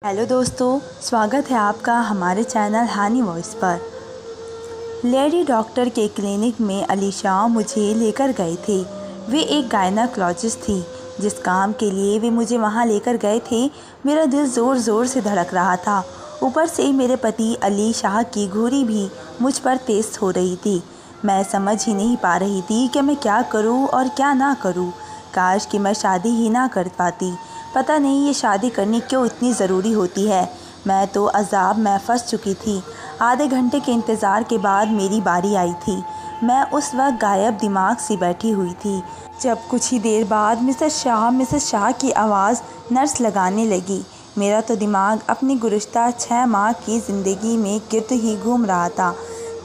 Hello दोस्तों, स्वागत है आपका हमारे चैनल हानी वॉइस पर। लेडी डॉक्टर के क्लिनिक में अलीशा मुझे लेकर गए थे। वे एक गायनाकोलॉजिस्ट थी। जिस काम के लिए वे मुझे वहां लेकर गए थे, मेरा दिल ज़ोर ज़ोर से धड़क रहा था। ऊपर से मेरे पति अली शाह की घूरी भी मुझ पर तेज हो रही थी। मैं समझ ही नहीं पा रही थी कि मैं क्या करूं और क्या ना करूं। काश कि मैं शादी ही ना कर पाती। पता नहीं ये शादी करनी क्यों इतनी ज़रूरी होती है। मैं तो अज़ाब में फंस चुकी थी। आधे घंटे के इंतज़ार के बाद मेरी बारी आई थी। मैं उस वक्त गायब दिमाग से बैठी हुई थी जब कुछ ही देर बाद मिसेस शाह की आवाज़ नर्स लगाने लगी। मेरा तो दिमाग अपनी गुज़िश्ता 6 माह की ज़िंदगी में गिर्द ही घूम रहा था।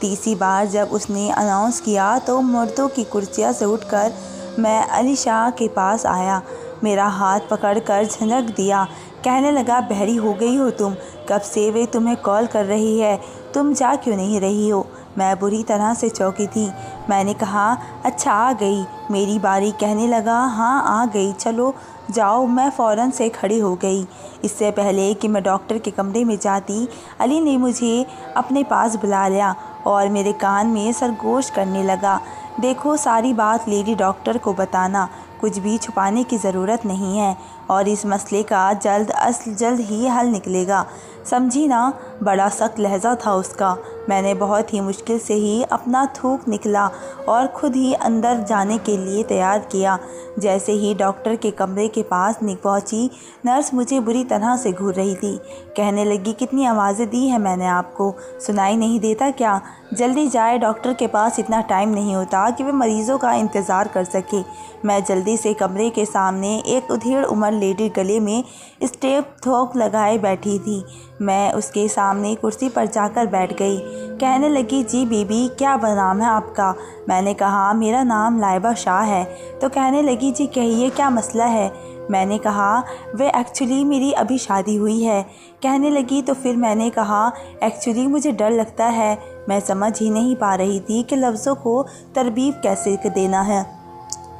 तीसरी बार जब उसने अनाउंस किया तो मर्दों की कुर्सियाँ से उठकर मैं अली शाह के पास आया। मेरा हाथ पकड़कर झनक दिया। कहने लगा, बहरी हो गई हो तुम? कब से वे तुम्हें कॉल कर रही है, तुम जा क्यों नहीं रही हो? मैं बुरी तरह से चौंकी थी। मैंने कहा, अच्छा आ गई मेरी बारी? कहने लगा, हाँ आ गई, चलो जाओ। मैं फ़ौरन से खड़ी हो गई। इससे पहले कि मैं डॉक्टर के कमरे में जाती, अली ने मुझे अपने पास बुला लिया और मेरे कान में सरगोश करने लगा। देखो, सारी बात लेडी डॉक्टर को बताना, कुछ भी छुपाने की ज़रूरत नहीं है और इस मसले का जल्द ही हल निकलेगा, समझी ना? बड़ा सख्त लहजा था उसका। मैंने बहुत ही मुश्किल से ही अपना थूक निकला और ख़ुद ही अंदर जाने के लिए तैयार किया। जैसे ही डॉक्टर के कमरे के पास पहुंची, नर्स मुझे बुरी तरह से घूर रही थी। कहने लगी, कितनी आवाज़ें दी हैं मैंने आपको, सुनाई नहीं देता क्या? जल्दी जाए, डॉक्टर के पास इतना टाइम नहीं होता कि वे मरीज़ों का इंतज़ार कर सके। मैं जल्दी से कमरे के सामने एक उधेड़ उम्र लेडी गले में स्टेप थोक लगाए बैठी थी। मैं उसके सामने कुर्सी पर जाकर बैठ गई। कहने लगी, जी बीबी, क्या नाम है आपका? मैंने कहा, मेरा नाम लाइबा शाह है। तो कहने लगी, जी कहिए, क्या मसला है? मैंने कहा, वे एक्चुअली मेरी अभी शादी हुई है। कहने लगी, तो फिर मैंने कहा, एक्चुअली मुझे डर लगता है। मैं समझ ही नहीं पा रही थी कि लफ्ज़ों को तरतीब कैसे देना है।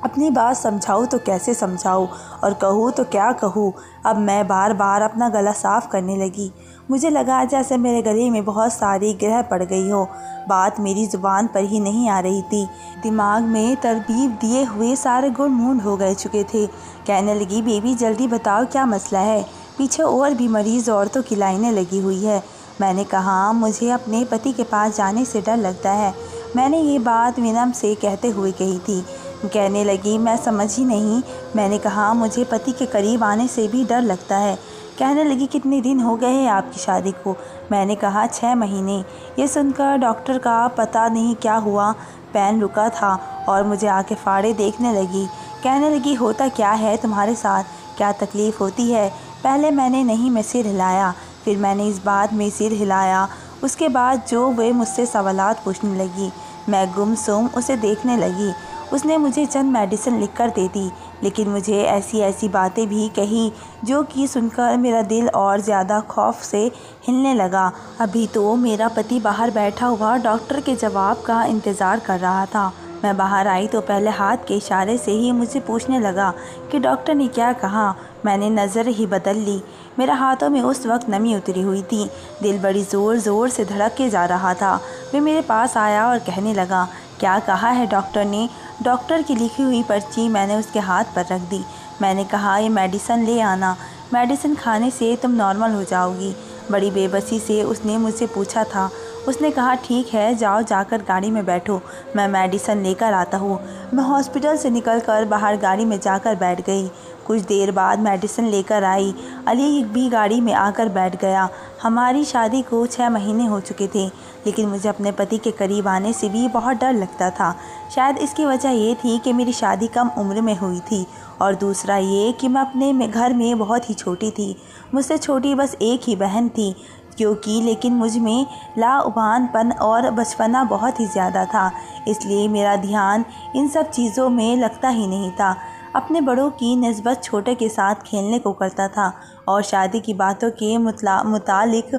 अपनी बात समझाऊँ तो कैसे समझाऊँ और कहूँ तो क्या कहूँ। अब मैं बार बार अपना गला साफ़ करने लगी। मुझे लगा जैसे मेरे गले में बहुत सारी गिरह पड़ गई हो। बात मेरी ज़ुबान पर ही नहीं आ रही थी। दिमाग में तरतीब दिए हुए सारे गुण मूंड हो गए चुके थे। कहने लगी, बेबी जल्दी बताओ, क्या मसला है? पीछे और भी मरीज़ औरतों की लाइनें लगी हुई है। मैंने कहा, मुझे अपने पति के पास जाने से डर लगता है। मैंने ये बात विनम्र से कहते हुए कही थी। कहने लगी, मैं समझ ही नहीं। मैंने कहा, मुझे पति के करीब आने से भी डर लगता है। कहने लगी, कितने दिन हो गए हैं आपकी शादी को? मैंने कहा, 6 महीने। ये सुनकर डॉक्टर का पता नहीं क्या हुआ, पैन रुका था और मुझे आके फाड़े देखने लगी। कहने लगी, होता क्या है तुम्हारे साथ? क्या तकलीफ़ होती है? पहले मैंने नहीं में सिर हिलाया, फिर मैंने इस बात में सिर हिलाया। उसके बाद जो वे मुझसे सवालात पूछने लगी, मैं गुमसुम उसे देखने लगी। उसने मुझे चंद मेडिसिन लिख कर दे दी, लेकिन मुझे ऐसी ऐसी बातें भी कही जो कि सुनकर मेरा दिल और ज़्यादा खौफ से हिलने लगा। अभी तो मेरा पति बाहर बैठा हुआ डॉक्टर के जवाब का इंतज़ार कर रहा था। मैं बाहर आई तो पहले हाथ के इशारे से ही मुझे पूछने लगा कि डॉक्टर ने क्या कहा। मैंने नज़र ही बदल ली। मेरे हाथों में उस वक्त नमी उतरी हुई थी। दिल बड़ी ज़ोर ज़ोर से धड़क के जा रहा था। वे मेरे पास आया और कहने लगा, क्या कहा है डॉक्टर ने? डॉक्टर की लिखी हुई पर्ची मैंने उसके हाथ पर रख दी। मैंने कहा, ये मेडिसिन ले आना, मेडिसिन खाने से तुम नॉर्मल हो जाओगी। बड़ी बेबसी से उसने मुझसे पूछा था। उसने कहा, ठीक है, जाओ, जाकर गाड़ी में बैठो, मैं मेडिसिन लेकर आता हूँ। मैं हॉस्पिटल से निकलकर बाहर गाड़ी में जाकर बैठ गई। कुछ देर बाद मेडिसिन लेकर आई। अली भी गाड़ी में आकर बैठ गया। हमारी शादी को 6 महीने हो चुके थे, लेकिन मुझे अपने पति के करीब आने से भी बहुत डर लगता था। शायद इसकी वजह ये थी कि मेरी शादी कम उम्र में हुई थी और दूसरा ये कि मैं अपने घर में बहुत ही छोटी थी। मुझसे छोटी बस एक ही बहन थी लेकिन मुझ में लाउबानपन और बचपना बहुत ही ज़्यादा था, इसलिए मेरा ध्यान इन सब चीज़ों में लगता ही नहीं था। अपने बड़ों की निस्बत छोटे के साथ खेलने को करता था और शादी की बातों के मुतालिक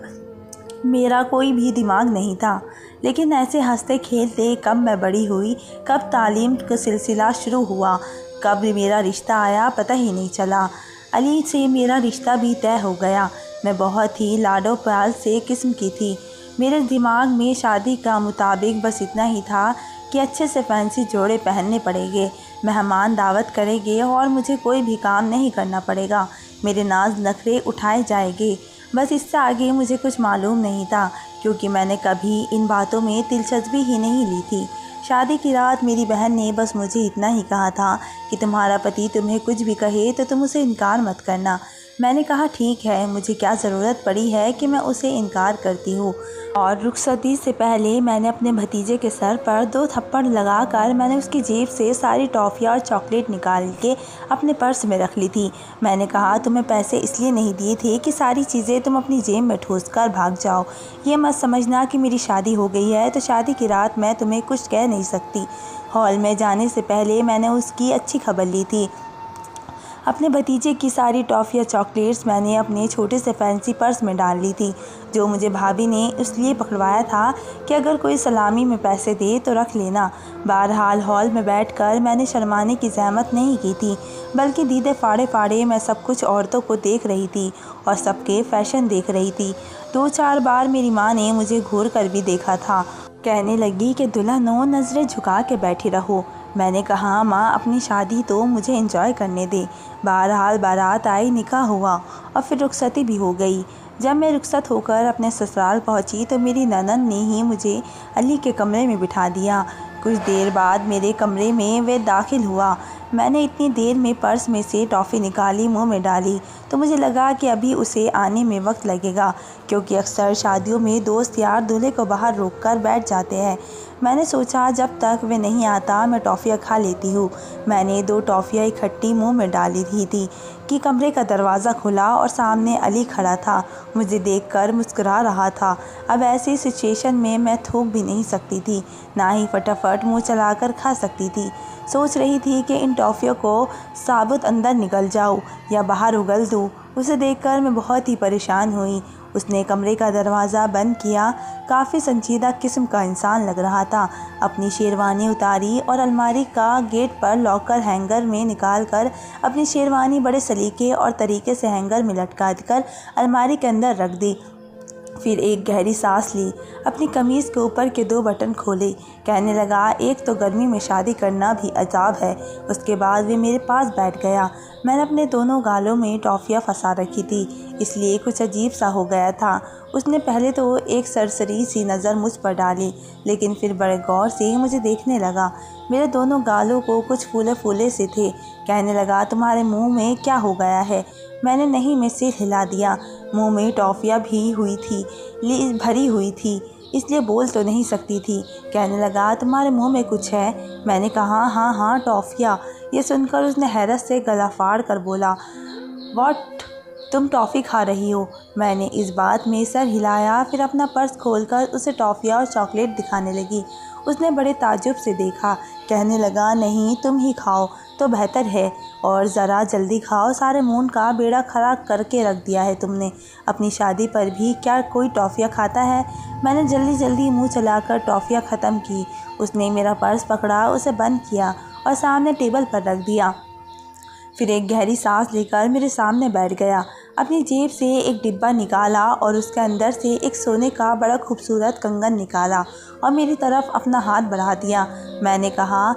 मेरा कोई भी दिमाग नहीं था। लेकिन ऐसे हंसते खेलते कब मैं बड़ी हुई, कब तालीम का सिलसिला शुरू हुआ, कब मेरा रिश्ता आया, पता ही नहीं चला। अली से मेरा रिश्ता भी तय हो गया। मैं बहुत ही लाडो प्यार से किस्म की थी। मेरे दिमाग में शादी का मुताबिक बस इतना ही था कि अच्छे से फैंसी जोड़े पहनने पड़ेंगे, मेहमान दावत करेंगे और मुझे कोई भी काम नहीं करना पड़ेगा। मेरे नाज नखरे उठाए जाएंगे। बस इससे आगे मुझे कुछ मालूम नहीं था, क्योंकि मैंने कभी इन बातों में दिलचस्पी ही नहीं ली थी। शादी की रात मेरी बहन ने बस मुझे इतना ही कहा था कि तुम्हारा पति तुम्हें कुछ भी कहे तो तुम उसे इनकार मत करना। मैंने कहा ठीक है, मुझे क्या ज़रूरत पड़ी है कि मैं उसे इनकार करती हूँ। और रुखसती से पहले मैंने अपने भतीजे के सर पर 2 थप्पड़ लगाकर मैंने उसकी जेब से सारी टॉफ़ियाँ और चॉकलेट निकाल के अपने पर्स में रख ली थी। मैंने कहा तुम्हें पैसे इसलिए नहीं दिए थे कि सारी चीज़ें तुम अपनी जेब में ठूस कर भाग जाओ। ये मत समझना कि मेरी शादी हो गई है तो शादी की रात मैं तुम्हें कुछ कह नहीं सकती। हॉल में जाने से पहले मैंने उसकी अच्छी खबर ली थी। अपने भतीजे की सारी टॉफ़ियाँ चॉकलेट्स मैंने अपने छोटे से फैंसी पर्स में डाल ली थी, जो मुझे भाभी ने इसलिए पकड़वाया था कि अगर कोई सलामी में पैसे दे तो रख लेना। बहरहाल हॉल में बैठकर मैंने शर्माने की ज़हमत नहीं की थी, बल्कि दीदे फाड़े फाड़े मैं सब कुछ औरतों को देख रही थी और सबके फैशन देख रही थी। 2-4 बार मेरी माँ ने मुझे घूर कर भी देखा था। कहने लगी कि दुल्हनों नज़रें झुका के बैठी रहो। मैंने कहा माँ, अपनी शादी तो मुझे एंजॉय करने दे। बहरहाल बारात आई, निकाह हुआ और फिर रुखसती भी हो गई। जब मैं रुखसत होकर अपने ससुराल पहुंची तो मेरी ननद ने ही मुझे अली के कमरे में बिठा दिया। कुछ देर बाद मेरे कमरे में वह दाखिल हुआ। मैंने इतनी देर में पर्स में से टॉफ़ी निकाली, मुंह में डाली तो मुझे लगा कि अभी उसे आने में वक्त लगेगा, क्योंकि अक्सर शादियों में दोस्त यार दूल्हे को बाहर रोक कर बैठ जाते हैं। मैंने सोचा जब तक वे नहीं आता मैं टॉफ़ियाँ खा लेती हूँ। मैंने 2 टॉफ़ियाँ इकट्ठी मुंह में डाली ही थी कि कमरे का दरवाज़ा खुला और सामने अली खड़ा था। मुझे देखकर मुस्कुरा रहा था। अब ऐसी सिचुएशन में मैं थूक भी नहीं सकती थी, ना ही फटाफट मुँह चलाकर खा सकती थी। सोच रही थी कि इन टॉफ़ियों को साबुत अंदर निकल जाऊँ या बाहर उगल दूँ। उसे देखकर मैं बहुत ही परेशान हुई। उसने कमरे का दरवाज़ा बंद किया। काफ़ी संजीदा किस्म का इंसान लग रहा था। अपनी शेरवानी उतारी और अलमारी का गेट पर लॉकर हैंगर में निकाल कर अपनी शेरवानी बड़े सलीके और तरीके से हैंगर में लटका कर अलमारी के अंदर रख दी। फिर एक गहरी सांस ली, अपनी कमीज़ के ऊपर के 2 बटन खोले। कहने लगा एक तो गर्मी में शादी करना भी अजाब है। उसके बाद वे मेरे पास बैठ गया। मैंने अपने दोनों गालों में टॉफ़ियाँ फंसा रखी थी, इसलिए कुछ अजीब सा हो गया था। उसने पहले तो एक सरसरी सी नज़र मुझ पर डाली, लेकिन फिर बड़े गौर से मुझे देखने लगा। मेरे दोनों गालों को कुछ फूले फूले से थे। कहने लगा तुम्हारे मुंह में क्या हो गया है? मैंने नहीं में सिर हिला दिया। मुंह में टॉफ़ियाँ भी हुई थी, भरी हुई थी, इसलिए बोल तो नहीं सकती थी। कहने लगा तुम्हारे मुंह में कुछ है? मैंने कहा हाँ हाँ टॉफ़ियाँ। ये सुनकर उसने हैरत से गला फाड़ कर बोला व्हाट, तुम टॉफ़ी खा रही हो? मैंने इस बात में सर हिलाया, फिर अपना पर्स खोलकर उसे टॉफ़ियाँ और चॉकलेट दिखाने लगी। उसने बड़े ताज्जुब से देखा। कहने लगा नहीं, तुम ही खाओ तो बेहतर है, और ज़रा जल्दी खाओ, सारे मूड का बेड़ा खराब करके रख दिया है तुमने। अपनी शादी पर भी क्या कोई टॉफ़ियाँ खाता है? मैंने जल्दी जल्दी मुंह चलाकर टॉफ़ियाँ ख़त्म की। उसने मेरा पर्स पकड़ा, उसे बंद किया और सामने टेबल पर रख दिया। फिर एक गहरी सांस लेकर मेरे सामने बैठ गया। अपनी जेब से एक डिब्बा निकाला और उसके अंदर से एक सोने का बड़ा खूबसूरत कंगन निकाला और मेरी तरफ अपना हाथ बढ़ा दिया। मैंने कहा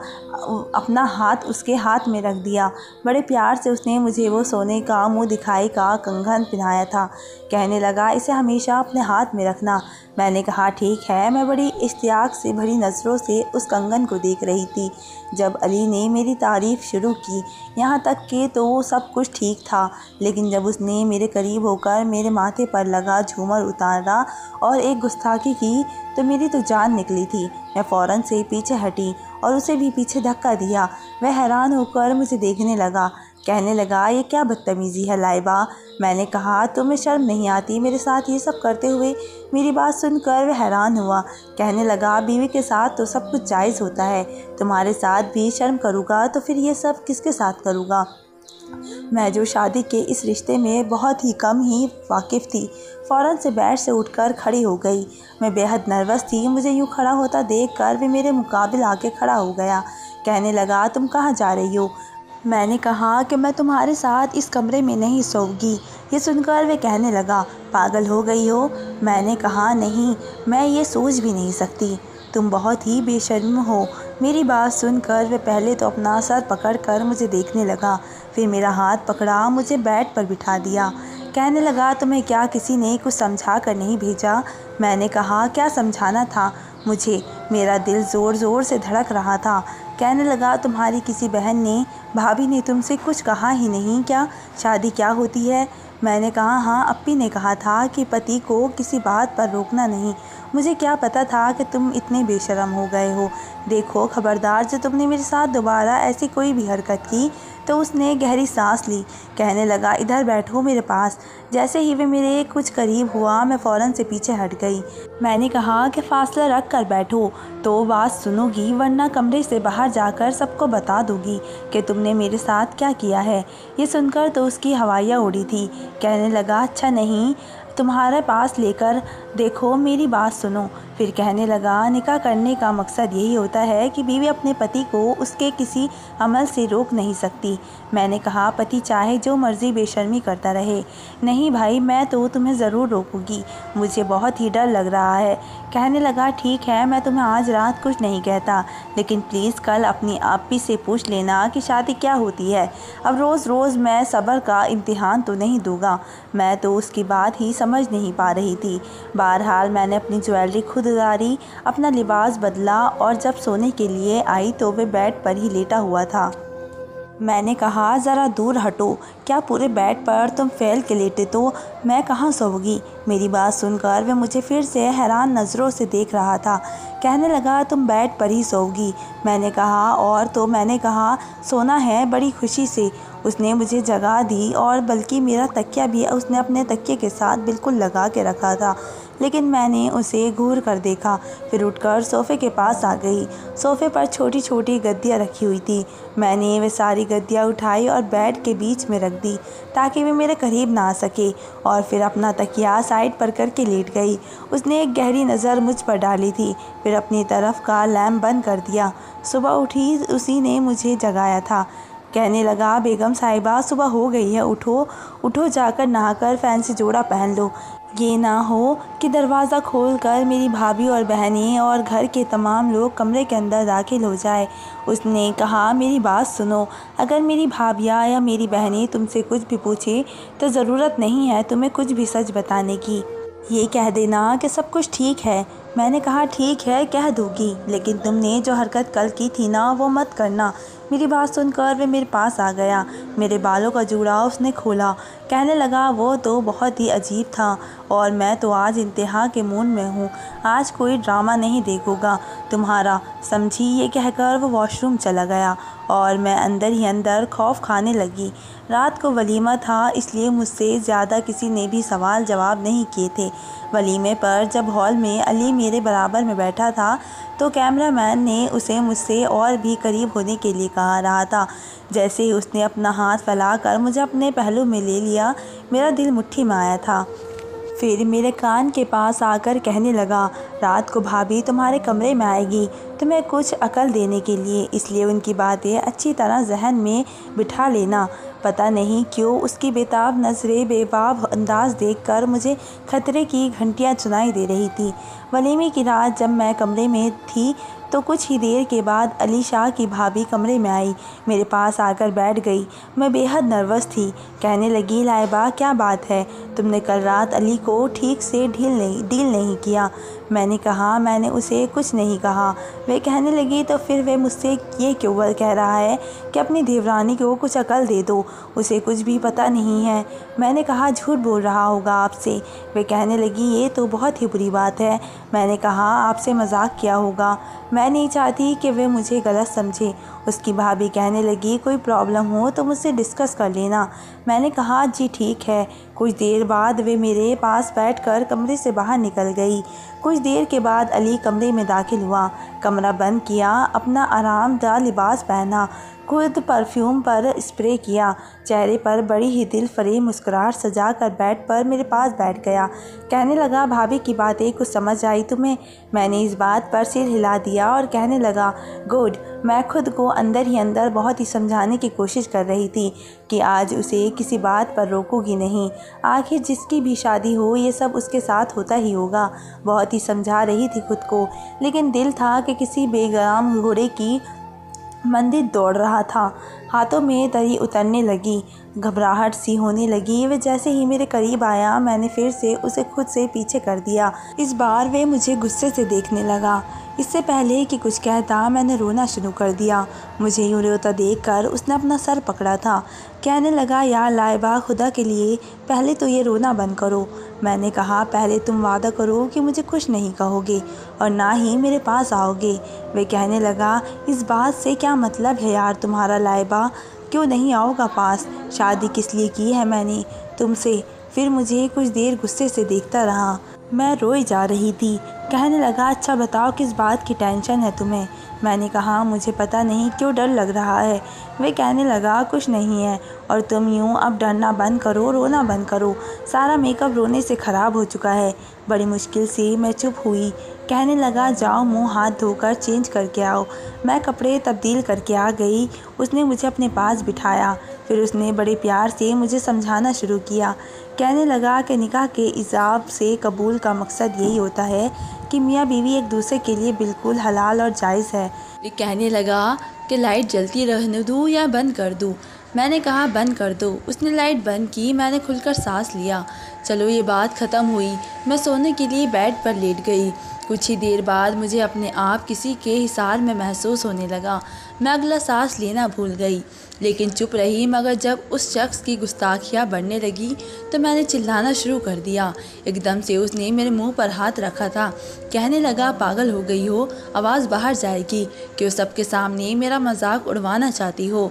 अपना हाथ उसके हाथ में रख दिया। बड़े प्यार से उसने मुझे वो सोने का मुंह दिखाई का कंगन पहनाया था। कहने लगा इसे हमेशा अपने हाथ में रखना। मैंने कहा ठीक है। मैं बड़ी इश्तियाक से भरी नज़रों से उस कंगन को देख रही थी। जब अली ने मेरी तारीफ़ शुरू की, यहाँ तक कि तो सब कुछ ठीक था, लेकिन जब उसने मेरे करीब होकर मेरे माथे पर लगा झूमर उतारा और एक गुस्ताखी की तो मेरी तो जान निकली थी। मैं फ़ौरन से पीछे हटी और उसे भी पीछे धक्का दिया। वह हैरान होकर मुझे देखने लगा। कहने लगा ये क्या बदतमीज़ी है लाइबा? मैंने कहा तुम्हें शर्म नहीं आती मेरे साथ ये सब करते हुए? मेरी बात सुनकर वह हैरान हुआ। कहने लगा बीवी के साथ तो सब कुछ जायज़ होता है, तुम्हारे साथ भी शर्म करूँगा तो फिर ये सब किसके साथ करूँगा? मैं जो शादी के इस रिश्ते में बहुत ही कम ही वाकिफ़ थी, फ़ौरन से बेड से उठकर खड़ी हो गई। मैं बेहद नर्वस थी। मुझे यूँ खड़ा होता देखकर वे मेरे मुकाबिल आके खड़ा हो गया। कहने लगा तुम कहाँ जा रही हो? मैंने कहा कि मैं तुम्हारे साथ इस कमरे में नहीं सोऊंगी। ये सुनकर वे कहने लगा, पागल हो गई हो? मैंने कहा, नहीं, मैं ये सोच भी नहीं सकती। तुम बहुत ही बेशर्म हो। मेरी बात सुनकर वे पहले तो अपना सर पकड़कर मुझे देखने लगा, फिर मेरा हाथ पकड़ा, मुझे बेड पर बिठा दिया। कहने लगा, तुम्हें क्या किसी ने कुछ समझा कर नहीं भेजा? मैंने कहा, क्या समझाना था मुझे? मेरा दिल ज़ोर ज़ोर से धड़क रहा था। कहने लगा, तुम्हारी किसी बहन ने, भाभी ने तुमसे कुछ कहा ही नहीं क्या? शादी क्या होती है? मैंने कहा, हाँ, अप्पी ने कहा था कि पति को किसी बात पर रोकना नहीं। मुझे क्या पता था कि तुम इतने बेशर्म हो गए हो। देखो, खबरदार, जो तुमने मेरे साथ दोबारा ऐसी कोई भी हरकत की तो उसने गहरी सांस ली। कहने लगा, इधर बैठो मेरे पास। जैसे ही वे मेरे कुछ करीब हुआ, मैं फ़ौरन से पीछे हट गई। मैंने कहा कि फ़ासला रख कर बैठो तो बात सुनोगी, वरना कमरे से बाहर जाकर सबको बता दोगी कि तुमने मेरे साथ क्या किया है। ये सुनकर तो उसकी हवाइयाँ उड़ी थी। कहने लगा, अच्छा नहीं, तुम्हारे पास लेकर देखो, मेरी बात सुनो। फिर कहने लगा, निकाह करने का मकसद यही होता है कि बीवी अपने पति को उसके किसी अमल से रोक नहीं सकती। मैंने कहा, पति चाहे जो मर्ज़ी बेशर्मी करता रहे। नहीं भाई, मैं तो तुम्हें ज़रूर रोकूंगी, मुझे बहुत ही डर लग रहा है। कहने लगा, ठीक है, मैं तुम्हें आज रात कुछ नहीं कहता, लेकिन प्लीज़ कल अपनी आपी से पूछ लेना कि शादी क्या होती है। अब रोज़ रोज़ मैं सब्र का इम्तिहान तो नहीं दूंगा। मैं तो उसकी बात ही समझ नहीं पा रही थी। बहरहाल मैंने अपनी ज्वेलरी खुद उतारी, अपना लिबास बदला और जब सोने के लिए आई तो वह बेड पर ही लेटा हुआ था। मैंने कहा, ज़रा दूर हटो, क्या पूरे बेड पर तुम फैल के लेटे तो मैं कहाँ सोऊंगी? मेरी बात सुनकर वह मुझे फिर से हैरान नज़रों से देख रहा था। कहने लगा, तुम बेड पर ही सोओगी? मैंने कहा, और तो मैंने कहा, सोना है, बड़ी खुशी से। उसने मुझे जगह दी और बल्कि मेरा तकिया भी उसने अपने तकिए के साथ बिल्कुल लगा के रखा था, लेकिन मैंने उसे घूर कर देखा। फिर उठकर सोफ़े के पास आ गई। सोफ़े पर छोटी छोटी गद्दियाँ रखी हुई थी। मैंने वे सारी गद्दियाँ उठाई और बेड के बीच में रख दी ताकि वे मेरे करीब ना आ सके, और फिर अपना तकिया साइड पर करके लेट गई। उसने एक गहरी नज़र मुझ पर डाली थी, फिर अपनी तरफ का लैम्प बंद कर दिया। सुबह उठी उसी ने मुझे जगाया था। कहने लगा, बेगम साहिबा, सुबह हो गई है, उठो उठो, जाकर नहाकर फैंसी जोड़ा पहन लो। ये ना हो कि दरवाज़ा खोलकर मेरी भाभी और बहनें और घर के तमाम लोग कमरे के अंदर दाखिल हो जाए। उसने कहा, मेरी बात सुनो, अगर मेरी भाभियाँ या मेरी बहनें तुमसे कुछ भी पूछे तो ज़रूरत नहीं है तुम्हें कुछ भी सच बताने की। ये कह देना कि सब कुछ ठीक है। मैंने कहा, ठीक है, कह दूँगी, लेकिन तुमने जो हरकत कल की थी ना, वो मत करना। मेरी बात सुनकर वे मेरे पास आ गया। मेरे बालों का जूड़ा उसने खोला। कहने लगा, वो तो बहुत ही अजीब था, और मैं तो आज इंतहा के मूड में हूँ। आज कोई ड्रामा नहीं देखूँगा तुम्हारा, समझी? ये कहकर वो वॉशरूम चला गया और मैं अंदर ही अंदर खौफ खाने लगी। रात को वलीमा था, इसलिए मुझसे ज़्यादा किसी ने भी सवाल जवाब नहीं किए थे। वलीमे पर जब हॉल में अली मेरे बराबर में बैठा था तो कैमरामैन ने उसे मुझसे और भी करीब होने के लिए कहा रहा था। जैसे ही उसने अपना हाथ फैलाकर मुझे अपने पहलू में ले लिया, मेरा दिल मुट्ठी में आया था। फिर मेरे कान के पास आकर कहने लगा, रात को भाभी तुम्हारे कमरे में आएगी तुम्हें कुछ अकल देने के लिए, इसलिए उनकी बातें अच्छी तरह जहन में बिठा लेना। पता नहीं क्यों उसकी बेताब नज़रें बेबाब अंदाज देखकर मुझे खतरे की घंटियां सुनाई दे रही थी। वलीमे की रात जब मैं कमरे में थी तो कुछ ही देर के बाद अली शाह की भाभी कमरे में आई, मेरे पास आकर बैठ गई। मैं बेहद नर्वस थी। कहने लगी, लाइबा, क्या बात है? तुमने कल रात अली को ठीक से डील नहीं किया। मैंने कहा, मैंने उसे कुछ नहीं कहा। वे कहने लगी, तो फिर वे मुझसे ये क्यों कह रहा है कि अपनी देवरानी को कुछ अकल दे दो, उसे कुछ भी पता नहीं है। मैंने कहा, झूठ बोल रहा होगा आपसे। वे कहने लगी, ये तो बहुत ही बुरी बात है। मैंने कहा, आपसे मजाक किया होगा, मैं नहीं चाहती कि वे मुझे गलत समझे। उसकी भाभी कहने लगी, कोई प्रॉब्लम हो तो मुझसे डिस्कस कर लेना। मैंने कहा, जी ठीक है। कुछ देर बाद वे मेरे पास बैठकर कमरे से बाहर निकल गई। कुछ देर के बाद अली कमरे में दाखिल हुआ, कमरा बंद किया, अपना आरामदायक लिबास पहना, खुद परफ्यूम पर स्प्रे किया। चेहरे पर बड़ी ही दिल फरेब मुस्कुराहट सजा कर बेड पर मेरे पास बैठ गया। कहने लगा, भाभी की बातें कुछ समझ आई तुम्हें? मैंने इस बात पर सिर हिला दिया और कहने लगा, गुड। मैं खुद को अंदर ही अंदर बहुत ही समझाने की कोशिश कर रही थी कि आज उसे किसी बात पर रोकूंगी नहीं। आखिर जिसकी भी शादी हो ये सब उसके साथ होता ही होगा। बहुत ही समझा रही थी खुद को, लेकिन दिल था कि किसी बेगाम घोड़े की मंदिर दौड़ रहा था। हाथों में तरी उतरने लगी, घबराहट सी होने लगी। वह जैसे ही मेरे करीब आया मैंने फिर से उसे खुद से पीछे कर दिया। इस बार वह मुझे गुस्से से देखने लगा। इससे पहले कि कुछ कहता मैंने रोना शुरू कर दिया। मुझे यूँ रोता देखकर उसने अपना सर पकड़ा था। कहने लगा, यार लाइबा, खुदा के लिए पहले तो ये रोना बंद करो। मैंने कहा, पहले तुम वादा करो कि मुझे कुछ नहीं कहोगे और ना ही मेरे पास आओगे। वे कहने लगा, इस बात से क्या मतलब है यार तुम्हारा लाइबा? क्यों नहीं आओगा पास? शादी किस लिए की है मैंने तुमसे? फिर मुझे कुछ देर गुस्से से देखता रहा। मैं रोई जा रही थी। कहने लगा, अच्छा बताओ किस बात की टेंशन है तुम्हें? मैंने कहा, मुझे पता नहीं क्यों डर लग रहा है। वे कहने लगा, कुछ नहीं है। और तुम यूँ अब डरना बंद करो, रोना बंद करो। सारा मेकअप रोने से ख़राब हो चुका है। बड़ी मुश्किल से मैं चुप हुई। कहने लगा, जाओ मुंह हाथ धोकर चेंज करके आओ। मैं कपड़े तब्दील करके आ गई। उसने मुझे अपने पास बिठाया। फिर उसने बड़े प्यार से मुझे समझाना शुरू किया। कहने लगा कि निकाह के हिसाब से कबूल का मकसद यही होता है कि मियाँ बीवी एक दूसरे के लिए बिल्कुल हलाल और जायज़ है। कहने लगा कि लाइट जलती रहने दूँ या बंद कर दूँ? मैंने कहा, बंद कर दो। उसने लाइट बंद की। मैंने खुलकर सांस लिया। चलो ये बात ख़त्म हुई। मैं सोने के लिए बेड पर लेट गई। कुछ ही देर बाद मुझे अपने आप किसी के हिसार में महसूस होने लगा। मैं अगला सांस लेना भूल गई, लेकिन चुप रही। मगर जब उस शख्स की गुस्ताखियाँ बढ़ने लगी तो मैंने चिल्लाना शुरू कर दिया। एकदम से उसने मेरे मुंह पर हाथ रखा था। कहने लगा, पागल हो गई हो? आवाज़ बाहर जाएगी। क्यों सबके सामने मेरा मजाक उड़वाना चाहती हो?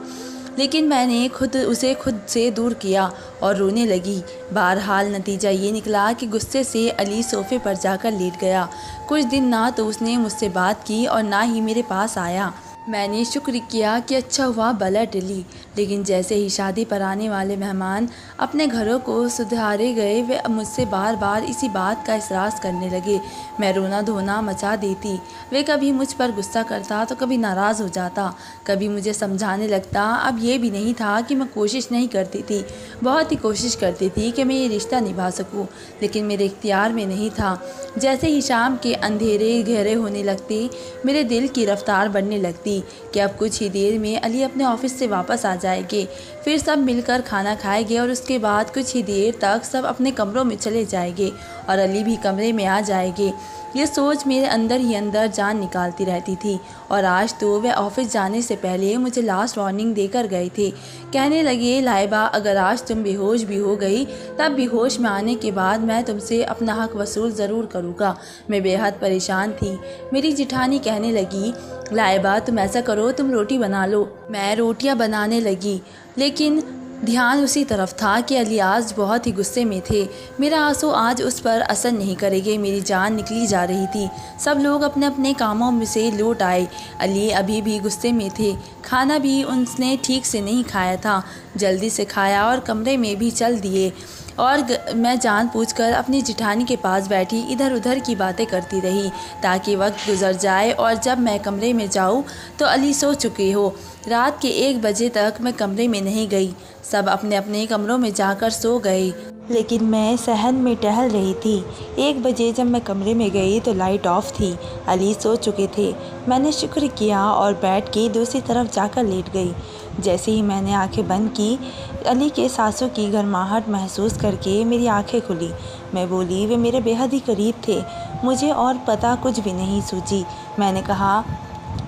लेकिन मैंने उसे खुद से दूर किया और रोने लगी। बहरहाल नतीजा ये निकला कि गुस्से से अली सोफ़े पर जाकर लेट गया। कुछ दिन ना तो उसने मुझसे बात की और ना ही मेरे पास आया। मैंने शुक्र किया कि अच्छा हुआ बला टली, लेकिन जैसे ही शादी पर आने वाले मेहमान अपने घरों को सुधारे गए, वे मुझसे बार बार इसी बात का एहसास करने लगे। मैं रोना धोना मचा देती। वे कभी मुझ पर गुस्सा करता तो कभी नाराज़ हो जाता, कभी मुझे समझाने लगता। अब ये भी नहीं था कि मैं कोशिश नहीं करती थी, बहुत ही कोशिश करती थी कि मैं ये रिश्ता निभा सकूं, लेकिन मेरे इख्तियार में नहीं था। जैसे ही शाम के अंधेरे गहरे होने लगते, मेरे दिल की रफ्तार बढ़ने लगती कि अब कुछ ही देर में अली अपने ऑफिस से वापस आ जाएंगे। फिर सब मिलकर खाना खाएंगे और उसके बाद कुछ ही देर तक सब अपने कमरों में चले जाएंगे और अली भी कमरे में आ जाएंगे। ये सोच मेरे अंदर ही अंदर जान निकालती रहती थी। और आज तो वे ऑफिस जाने से पहले मुझे लास्ट वार्निंग देकर गए थे। कहने लगे, लाइबा, अगर आज तुम बेहोश भी हो गई तब बेहोश में आने के बाद मैं तुमसे अपना हक वसूल ज़रूर करूँगा। मैं बेहद परेशान थी। मेरी जिठानी कहने लगी, लाइबा, तुम ऐसा करो, तुम रोटी बना लो। मैं रोटियां बनाने लगी, लेकिन ध्यान उसी तरफ था कि अली आज बहुत ही गुस्से में थे। मेरा आंसू आज उस पर असर नहीं करेंगे। मेरी जान निकली जा रही थी। सब लोग अपने अपने कामों में से लौट आए। अली अभी भी गुस्से में थे। खाना भी उसने ठीक से नहीं खाया था। जल्दी से खाया और कमरे में भी चल दिए और मैं जानबूझकर अपनी जिठानी के पास बैठी इधर उधर की बातें करती रही ताकि वक्त गुजर जाए और जब मैं कमरे में जाऊं तो अली सो चुके हो। रात के 1 बजे तक मैं कमरे में नहीं गई। सब अपने अपने कमरों में जाकर सो गए, लेकिन मैं सहन में टहल रही थी। 1 बजे जब मैं कमरे में गई तो लाइट ऑफ थी। अली सो चुके थे। मैंने शुक्र किया और बेड की दूसरी तरफ जाकर लेट गई। जैसे ही मैंने आंखें बंद की, अली के सांसों की गर्माहट महसूस करके मेरी आंखें खुली। मैं बोली, वे मेरे बेहद ही करीब थे। मुझे और पता कुछ भी नहीं सूझी। मैंने कहा,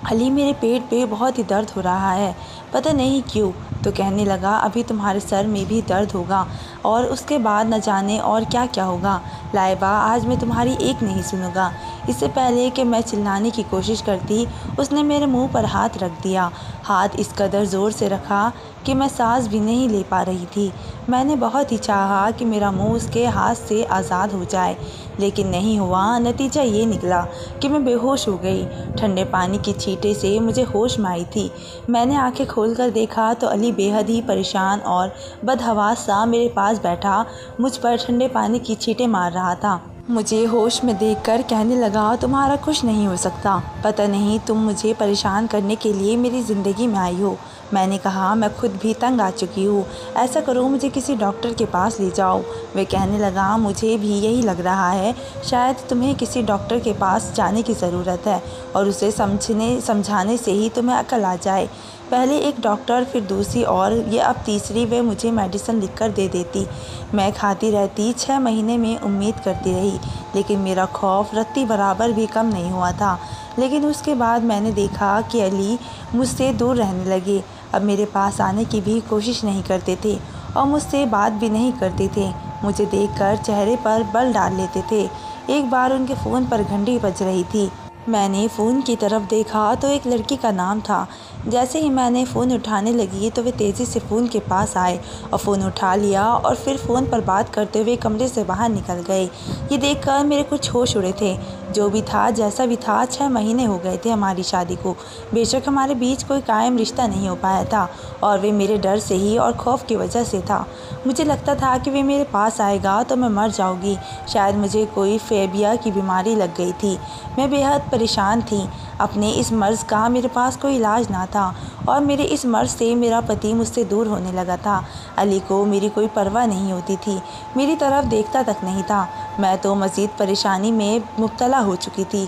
अली, मेरे पेट पे बहुत ही दर्द हो रहा है, पता नहीं क्यों। तो कहने लगा, अभी तुम्हारे सर में भी दर्द होगा। और उसके बाद न जाने और क्या क्या होगा। लाइबा, आज मैं तुम्हारी एक नहीं सुनूंगा। इससे पहले कि मैं चिल्लाने की कोशिश करती, उसने मेरे मुंह पर हाथ रख दिया। हाथ इस कदर ज़ोर से रखा कि मैं सांस भी नहीं ले पा रही थी। मैंने बहुत ही चाहा कि मेरा मुंह उसके हाथ से आज़ाद हो जाए, लेकिन नहीं हुआ। नतीजा ये निकला कि मैं बेहोश हो गई। ठंडे पानी की छींटे से मुझे होश में आई थी। मैंने आंखें खोलकर देखा तो अली बेहद ही परेशान और बदहवास सा मेरे पास बैठा मुझ पर ठंडे पानी की छींटे मार रहा था। मुझे होश में देखकर कहने लगा, तुम्हारा कुछ नहीं हो सकता। पता नहीं तुम मुझे परेशान करने के लिए मेरी ज़िंदगी में आई हो। मैंने कहा, मैं खुद भी तंग आ चुकी हूँ। ऐसा करो, मुझे किसी डॉक्टर के पास ले जाओ। वे कहने लगा, मुझे भी यही लग रहा है। शायद तुम्हें किसी डॉक्टर के पास जाने की ज़रूरत है और उसे समझाने से ही तुम्हें अकल आ जाए। पहले एक डॉक्टर, फिर दूसरी और ये अब तीसरी वे मुझे मेडिसिन लिखकर दे देती। मैं खाती रहती। 6 महीने में उम्मीद करती रही, लेकिन मेरा खौफ रत्ती बराबर भी कम नहीं हुआ था। लेकिन उसके बाद मैंने देखा कि अली मुझसे दूर रहने लगे। अब मेरे पास आने की भी कोशिश नहीं करते थे और मुझसे बात भी नहीं करते थे। मुझे देखकर चेहरे पर बल डाल लेते थे। एक बार उनके फ़ोन पर घंटी बज रही थी। मैंने फ़ोन की तरफ देखा तो एक लड़की का नाम था। जैसे ही मैंने फ़ोन उठाने लगी तो वे तेज़ी से फ़ोन के पास आए और फ़ोन उठा लिया और फिर फ़ोन पर बात करते हुए कमरे से बाहर निकल गए। ये देखकर मेरे कुछ होश उड़े थे। जो भी था, जैसा भी था, 6 महीने हो गए थे हमारी शादी को। बेशक हमारे बीच कोई कायम रिश्ता नहीं हो पाया था और वे मेरे डर से ही और खौफ की वजह से था। मुझे लगता था कि वे मेरे पास आएगा तो मैं मर जाऊँगी। शायद मुझे कोई फेबिया की बीमारी लग गई थी। मैं बेहद परेशान थी अपने इस मर्ज़ का। मेरे पास कोई इलाज ना था और मेरे इस मर्ज़ से मेरा पति मुझसे दूर होने लगा था। अली को मेरी कोई परवाह नहीं होती थी, मेरी तरफ देखता तक नहीं था। मैं तो मज़ीद परेशानी में मुब्तला हो चुकी थी।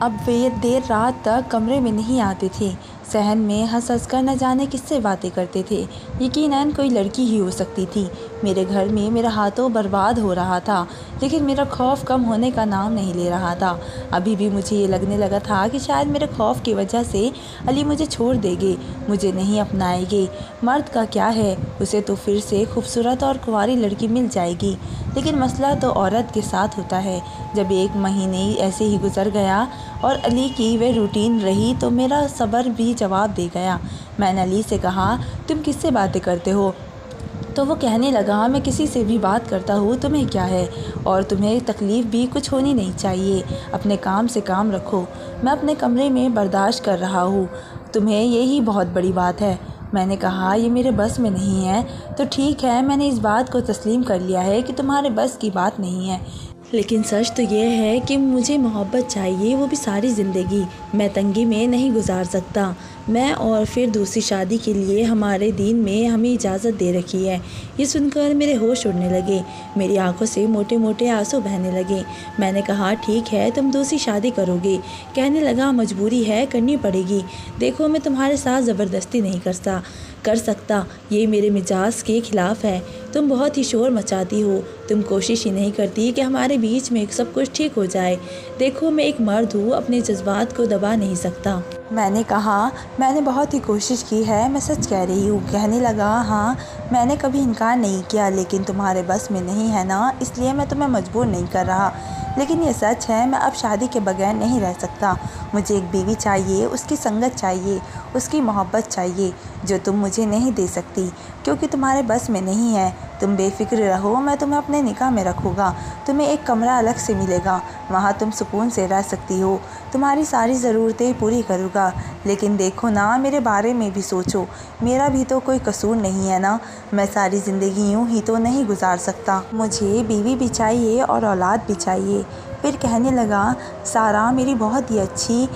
अब वे देर रात तक कमरे में नहीं आते थे। सहन में हंस हंस कर न जाने किससे बातें करते थे। यकीनन कोई लड़की ही हो सकती थी। मेरे घर में मेरा हाथों बर्बाद हो रहा था, लेकिन मेरा खौफ कम होने का नाम नहीं ले रहा था। अभी भी मुझे ये लगने लगा था कि शायद मेरे खौफ की वजह से अली मुझे छोड़ देंगे, मुझे नहीं अपनाएंगे। मर्द का क्या है, उसे तो फिर से खूबसूरत और कुंवारी लड़की मिल जाएगी। लेकिन मसला तो औरत के साथ होता है। जब 1 महीने ऐसे ही गुजर गया और अली की वह रूटीन रही तो मेरा सब्र भी जवाब दे गया। मैंने अली से कहा, तुम किससे बातें करते हो? तो वो कहने लगा, मैं किसी से भी बात करता हूँ, तुम्हें क्या है? और तुम्हें तकलीफ़ भी कुछ होनी नहीं चाहिए। अपने काम से काम रखो। मैं अपने कमरे में बर्दाश्त कर रहा हूँ, तुम्हें यही बहुत बड़ी बात है। मैंने कहा, ये मेरे बस में नहीं है। तो ठीक है, मैंने इस बात को तस्लीम कर लिया है कि तुम्हारे बस की बात नहीं है, लेकिन सच तो ये है कि मुझे मोहब्बत चाहिए, वो भी सारी ज़िंदगी। मैं तंगी में नहीं गुजार सकता। मैं और फिर दूसरी शादी के लिए हमारे दीन में हमें इजाज़त दे रखी है। ये सुनकर मेरे होश उड़ने लगे, मेरी आंखों से मोटे मोटे आंसू बहने लगे। मैंने कहा, ठीक है, तुम दूसरी शादी करोगे? कहने लगा, मजबूरी है, करनी पड़ेगी। देखो, मैं तुम्हारे साथ ज़बरदस्ती नहीं कर सकता, ये मेरे मिजाज के ख़िलाफ़ है। तुम बहुत ही शोर मचाती हो, तुम कोशिश ही नहीं करती कि हमारे बीच में सब कुछ ठीक हो जाए। देखो, मैं एक मर्द हूँ, अपने जज्बात को दबा नहीं सकता। मैंने कहा, मैंने बहुत ही कोशिश की है, मैं सच कह रही हूँ। कहने लगा, हाँ, मैंने कभी इनकार नहीं किया, लेकिन तुम्हारे बस में नहीं है ना, इसलिए मैं तुम्हें मजबूर नहीं कर रहा। लेकिन ये सच है, मैं अब शादी के बगैर नहीं रह सकता। मुझे एक बीवी चाहिए, उसकी संगत चाहिए, उसकी मोहब्बत चाहिए, जो तुम मुझे नहीं दे सकती, क्योंकि तुम्हारे बस में नहीं है। तुम बेफिक्र रहो, मैं तुम्हें अपने निकाह में रखूँगा। तुम्हें एक कमरा अलग से मिलेगा, वहाँ तुम सुकून से रह सकती हो। तुम्हारी सारी ज़रूरतें पूरी करूँगा। लेकिन देखो ना, मेरे बारे में भी सोचो, मेरा भी तो कोई कसूर नहीं है ना। मैं सारी ज़िंदगी यूँ ही तो नहीं गुजार सकता। मुझे बीवी भी चाहिए और औलाद भी चाहिए। फिर कहने लगा, सारा मेरी बहुत ही अच्छी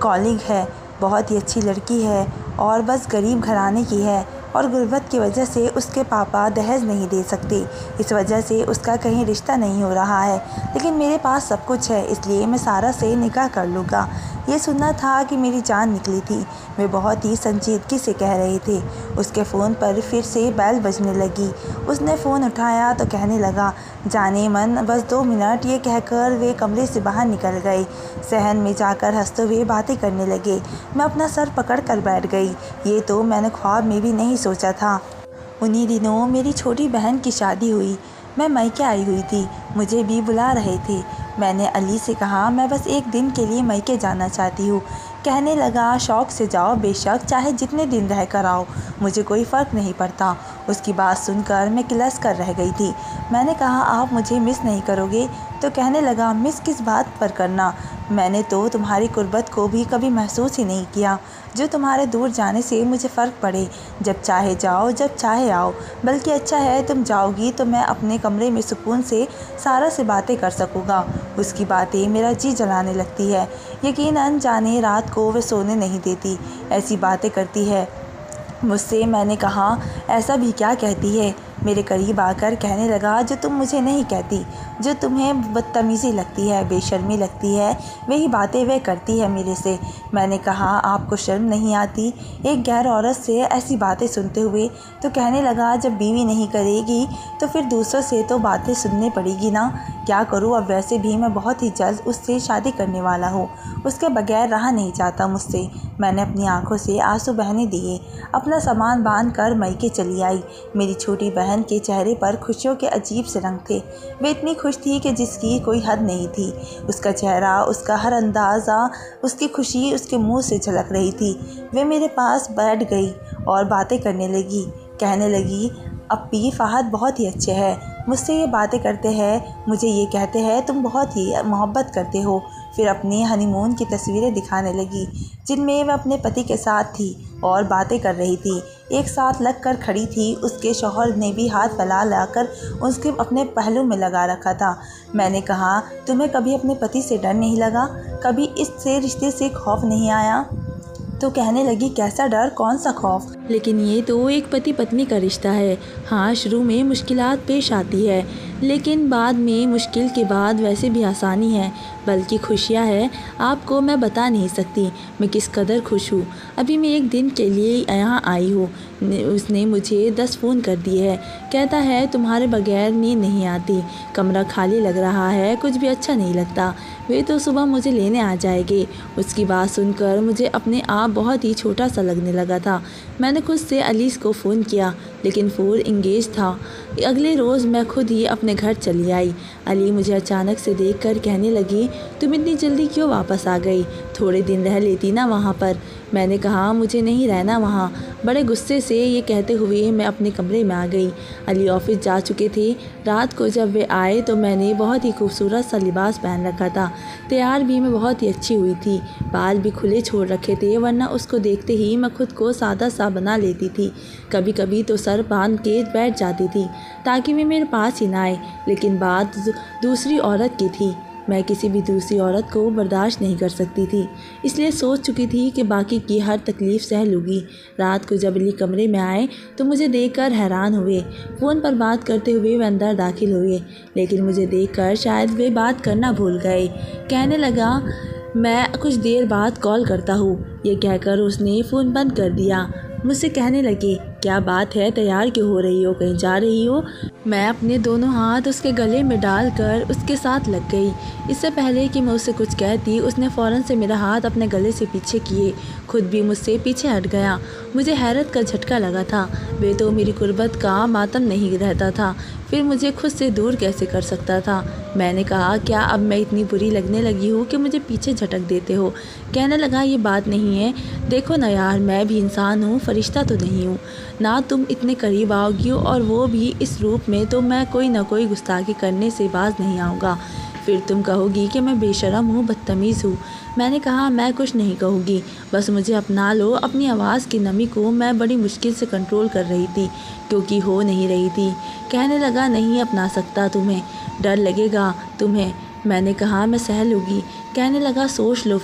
कॉलीग है, बहुत ही अच्छी लड़की है और बस गरीब घराने की है और गुर्बत की वजह से उसके पापा दहेज नहीं दे सकते, इस वजह से उसका कहीं रिश्ता नहीं हो रहा है। लेकिन मेरे पास सब कुछ है, इसलिए मैं सारा से निकाह कर लूँगा। ये सुनना था कि मेरी जान निकली थी। वे बहुत ही संजीदगी से कह रहे थे। उसके फ़ोन पर फिर से बेल बजने लगी। उसने फ़ोन उठाया तो कहने लगा, जाने मन, बस 2 मिनट। ये कहकर वे कमरे से बाहर निकल गए। सहन में जाकर हंसते हुए बातें करने लगे। मैं अपना सर पकड़ कर बैठ गई। ये तो मैंने ख्वाब में भी नहीं सोचा था। उन्हीं दिनों मेरी छोटी बहन की शादी हुई। मैं मायके आई हुई थी, मुझे भी बुला रहे थे। मैंने अली से कहा, मैं बस एक दिन के लिए मायके जाना चाहती हूँ। कहने लगा, शौक़ से जाओ, बेशक चाहे जितने दिन रह कर आओ, मुझे कोई फ़र्क नहीं पड़ता। उसकी बात सुनकर मैं किलस कर रह गई थी। मैंने कहा, आप मुझे मिस नहीं करोगे? तो कहने लगा, मिस किस बात पर करना? मैंने तो तुम्हारी कुर्बत को भी कभी महसूस ही नहीं किया, जो तुम्हारे दूर जाने से मुझे फ़र्क पड़े। जब चाहे जाओ, जब चाहे आओ। बल्कि अच्छा है तुम जाओगी तो मैं अपने कमरे में सुकून से सारा से बातें कर सकूँगा। उसकी बातें मेरा जी जलाने लगती है। यकीनन जाने रात को वह सोने नहीं देती, ऐसी बातें करती है मुझसे। मैंने कहा, ऐसा भी क्या कहती है? मेरे करीब आकर कहने लगा, जो तुम मुझे नहीं कहती, जो तुम्हें बदतमीज़ी लगती है, बेशर्मी लगती है, वही बातें वह करती है मेरे से। मैंने कहा, आपको शर्म नहीं आती एक गैर औरत से ऐसी बातें सुनते हुए? तो कहने लगा, जब बीवी नहीं करेगी तो फिर दूसरों से तो बातें सुननी पड़ेगी ना। क्या करूँ, अब वैसे भी मैं बहुत ही जल्द उससे शादी करने वाला हूँ। उसके बगैर रहा नहीं जाता मुझसे। मैंने अपनी आंखों से आंसू बहने दिए। अपना सामान बांध कर मायके चली आई। मेरी छोटी बहन के चेहरे पर खुशियों के अजीब से रंग थे। वे इतनी खुश थी कि जिसकी कोई हद नहीं थी। उसका चेहरा, उसका हर अंदाज़ा, उसकी खुशी उसके मुंह से झलक रही थी। वे मेरे पास बैठ गई और बातें करने लगी। कहने लगी, अप्पी फ़हद बहुत ही अच्छे हैं। मुझसे ये बातें करते हैं, मुझे ये कहते हैं तुम बहुत ही मोहब्बत करते हो। फिर अपनी हनीमून की तस्वीरें दिखाने लगी, जिनमें वह अपने पति के साथ थी और बातें कर रही थी। एक साथ लग कर खड़ी थी। उसके शौहर ने भी हाथ फैला लाकर उसके अपने पहलू में लगा रखा था। मैंने कहा, तुम्हें कभी अपने पति से डर नहीं लगा? कभी इससे रिश्ते से खौफ नहीं आया? तो कहने लगी, कैसा डर, कौन सा खौफ? लेकिन ये तो एक पति पत्नी का रिश्ता है। हाँ, शुरू में मुश्किलात पेश आती है, लेकिन बाद में मुश्किल के बाद वैसे भी आसानी है, बल्कि खुशियाँ हैं। आपको मैं बता नहीं सकती मैं किस कदर खुश हूँ। अभी मैं एक दिन के लिए यहाँ आई हूँ। उसने मुझे 10 फ़ोन कर दिए है। कहता है तुम्हारे बगैर नींद नहीं आती, कमरा खाली लग रहा है, कुछ भी अच्छा नहीं लगता। वे तो सुबह मुझे लेने आ जाएंगे। उसकी बात सुनकर मुझे अपने आप बहुत ही छोटा सा लगने लगा था। मैंने खुद से अलीस को फ़ोन किया, लेकिन फ़ोन इंगेज था। अगले रोज़ मैं खुद ही अपने घर चली आई। अली मुझे अचानक से देखकर कहने लगी, तुम इतनी जल्दी क्यों वापस आ गई? थोड़े दिन रह लेती ना वहाँ पर। मैंने कहा, मुझे नहीं रहना वहाँ। बड़े गुस्से से ये कहते हुए मैं अपने कमरे में आ गई। अली ऑफिस जा चुके थे। रात को जब वे आए तो मैंने बहुत ही खूबसूरत सा लिबास पहन रखा था। तैयार भी मैं बहुत ही अच्छी हुई थी। बाल भी खुले छोड़ रखे थे, वरना उसको देखते ही मैं खुद को सादा सा बना लेती थी। कभी कभी तो सर बांध के बैठ जाती थी ताकि वे मेरे पास ही ना आए। लेकिन बात दूसरी औरत की थी। मैं किसी भी दूसरी औरत को बर्दाश्त नहीं कर सकती थी, इसलिए सोच चुकी थी कि बाकी की हर तकलीफ़ सह लूँगी। रात को जब अली कमरे में आए तो मुझे देखकर हैरान हुए। फ़ोन पर बात करते हुए वे अंदर दाखिल हुए, लेकिन मुझे देखकर शायद वे बात करना भूल गए। कहने लगा, मैं कुछ देर बाद कॉल करता हूँ। ये कहकर उसने फ़ोन बंद कर दिया। मुझसे कहने लगी, क्या बात है, तैयार क्यों हो रही हो, कहीं जा रही हो? मैं अपने दोनों हाथ उसके गले में डालकर उसके साथ लग गई। इससे पहले कि मैं उससे कुछ कहती, उसने फ़ौरन से मेरा हाथ अपने गले से पीछे किए, खुद भी मुझसे पीछे हट गया। मुझे हैरत का झटका लगा था। वे तो मेरी कुर्बत का मातम नहीं रहता था, फिर मुझे खुद से दूर कैसे कर सकता था? मैंने कहा, क्या अब मैं इतनी बुरी लगने लगी हूँ कि मुझे पीछे झटक देते हो? कहने लगा, ये बात नहीं है। देखो ना यार, मैं भी इंसान हूँ, फरिश्ता तो नहीं हूँ ना। तुम इतने करीब आओगी और वो भी इस रूप में, तो मैं कोई ना कोई गुस्ताखी करने से बाज नहीं आऊँगा। फिर तुम कहोगी कि मैं बेशरम हूँ, बदतमीज़ हूँ। मैंने कहा, मैं कुछ नहीं कहूँगी, बस मुझे अपना लो। अपनी आवाज़ की नमी को मैं बड़ी मुश्किल से कंट्रोल कर रही थी, क्योंकि हो नहीं रही थी। कहने लगा, नहीं अपना सकता, तुम्हें डर लगेगा तुम्हें। मैंने कहा, मैं सह लूँगी। कहने लगा, सोच लो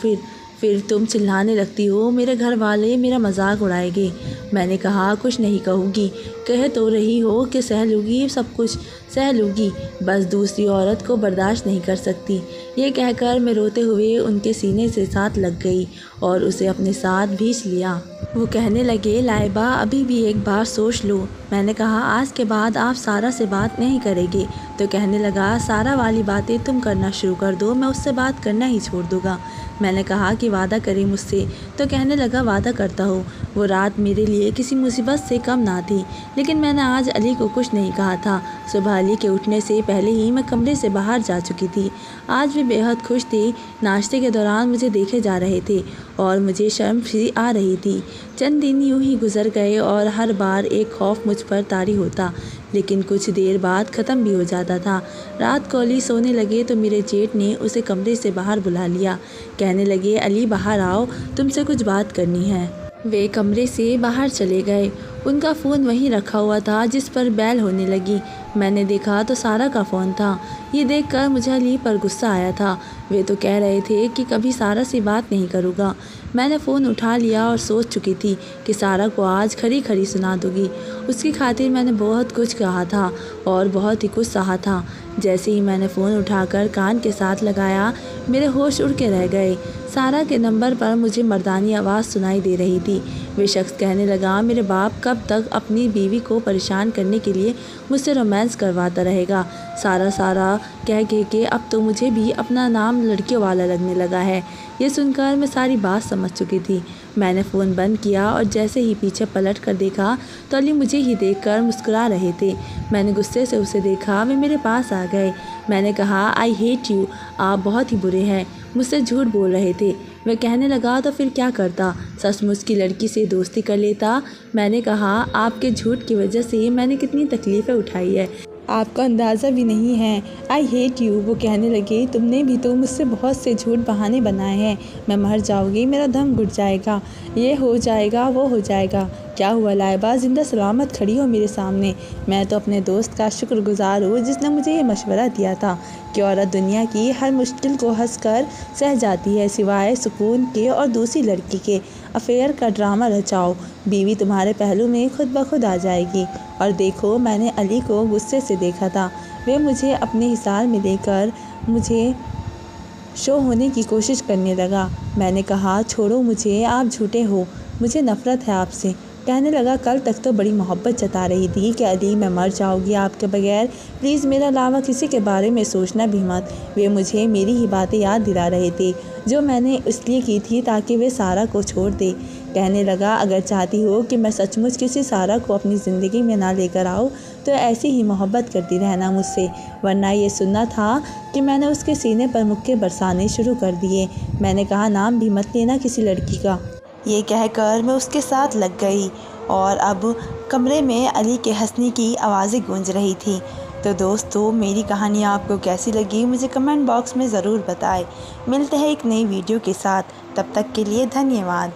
फिर तुम चिल्लाने लगती हो, मेरे घर वाले मेरा मजाक उड़ाएंगे। मैंने कहा, कुछ नहीं कहूँगी, कह तो रही हो कि सह लूँगी, सब कुछ सह लूँगी, बस दूसरी औरत को बर्दाश्त नहीं कर सकती। ये कहकर मैं रोते हुए उनके सीने से साथ लग गई और उसे अपने साथ भींच लिया। वो कहने लगे, लाइबा अभी भी एक बार सोच लो। मैंने कहा, आज के बाद आप सारा से बात नहीं करेंगे? तो कहने लगा, सारा वाली बातें तुम करना शुरू कर दो, मैं उससे बात करना ही छोड़ दूँगा। मैंने कहा कि वादा करे मुझसे, तो कहने लगा वादा करता हूँ। वो रात मेरे लिए किसी मुसीबत से कम ना थी, लेकिन मैंने आज अली को कुछ नहीं कहा था। सुबह अली के उठने से पहले ही मैं कमरे से बाहर जा चुकी थी। आज वे बेहद खुश थे। नाश्ते के दौरान मुझे देखे जा रहे थे और मुझे शर्म सी आ रही थी। चंद दिन यूं ही गुजर गए और हर बार एक खौफ मुझ पर तारी होता, लेकिन कुछ देर बाद ख़त्म भी हो जाता था। रात को अली सोने लगे तो मेरे जेठ ने उसे कमरे से बाहर बुला लिया। कहने लगे, अली बाहर आओ, तुमसे कुछ बात करनी है। वे कमरे से बाहर चले गए। उनका फ़ोन वहीं रखा हुआ था जिस पर बेल होने लगी। मैंने देखा तो सारा का फ़ोन था। ये देखकर मुझे अली पर गुस्सा आया था। वे तो कह रहे थे कि कभी सारा से बात नहीं करूँगा। मैंने फ़ोन उठा लिया और सोच चुकी थी कि सारा को आज खरी खरी सुना दूँगी। उसकी खातिर मैंने बहुत कुछ कहा था और बहुत ही कुछ सहा था। जैसे ही मैंने फ़ोन उठाकर कान के साथ लगाया, मेरे होश उड़ के रह गए। सारा के नंबर पर मुझे मर्दानी आवाज़ सुनाई दे रही थी। वे शख्स कहने लगा, मेरे बाप कब तक अपनी बीवी को परेशान करने के लिए मुझसे रोमांस करवाता रहेगा। सारा सारा कह के अब तो मुझे भी अपना नाम लड़कियों वाला लगने लगा है। ये सुनकर मैं सारी बात समझ चुकी थी। मैंने फ़ोन बंद किया और जैसे ही पीछे पलट कर देखा तो अली मुझे ही देखकर मुस्कुरा रहे थे। मैंने गुस्से से उसे देखा। वे मेरे पास आ गए। मैंने कहा, आई हेट यू, आप बहुत ही बुरे हैं। मुझसे झूठ बोल रहे थे। वह कहने लगा, तो फिर क्या करता, सचमुच की लड़की से दोस्ती कर लेता। मैंने कहा, आपके झूठ की वजह से मैंने कितनी तकलीफ़ें उठाई है, आपका अंदाज़ा भी नहीं है। I hate you. वो कहने लगे, तुमने भी तो मुझसे बहुत से झूठ बहाने बनाए हैं। मैं मर जाऊँगी, मेरा दम घुट जाएगा, ये हो जाएगा, वो हो जाएगा। क्या हुआ लाइबा, जिंदा सलामत खड़ी हो मेरे सामने। मैं तो अपने दोस्त का शुक्रगुजार हूँ जिसने मुझे ये मशवरा दिया था कि औरत दुनिया की हर मुश्किल को हंसकर सह जाती है सिवाय सुकून के और दूसरी लड़की के। अफेयर का ड्रामा रचाओ, बीवी तुम्हारे पहलू में खुद ब खुद आ जाएगी। और देखो, मैंने अली को गुस्से से देखा था। वे मुझे अपने हिसार में लेकर मुझे शो होने की कोशिश करने लगा। मैंने कहा, छोड़ो मुझे, आप झूठे हो, मुझे नफ़रत है आपसे। कहने लगा, कल तक तो बड़ी मोहब्बत जता रही थी कि अली मैं मर जाऊँगी आपके बगैर, प्लीज़ मेरे अलावा किसी के बारे में सोचना भी मत। वे मुझे मेरी ही बातें याद दिला रहे थे जो मैंने इसलिए की थी ताकि वे सारा को छोड़ दे। कहने लगा, अगर चाहती हो कि मैं सचमुच किसी सारा को अपनी ज़िंदगी में ना लेकर आऊँ तो ऐसी ही मोहब्बत करती रहना मुझसे, वरना ये सुनना था कि मैंने उसके सीने पर मुक्के बरसाने शुरू कर दिए। मैंने कहा, नाम भी मत लेना किसी लड़की का। ये कहकर मैं उसके साथ लग गई और अब कमरे में अली के हंसने की आवाज़ें गूंज रही थी। तो दोस्तों, मेरी कहानी आपको कैसी लगी मुझे कमेंट बॉक्स में ज़रूर बताएं। मिलते हैं एक नई वीडियो के साथ, तब तक के लिए धन्यवाद।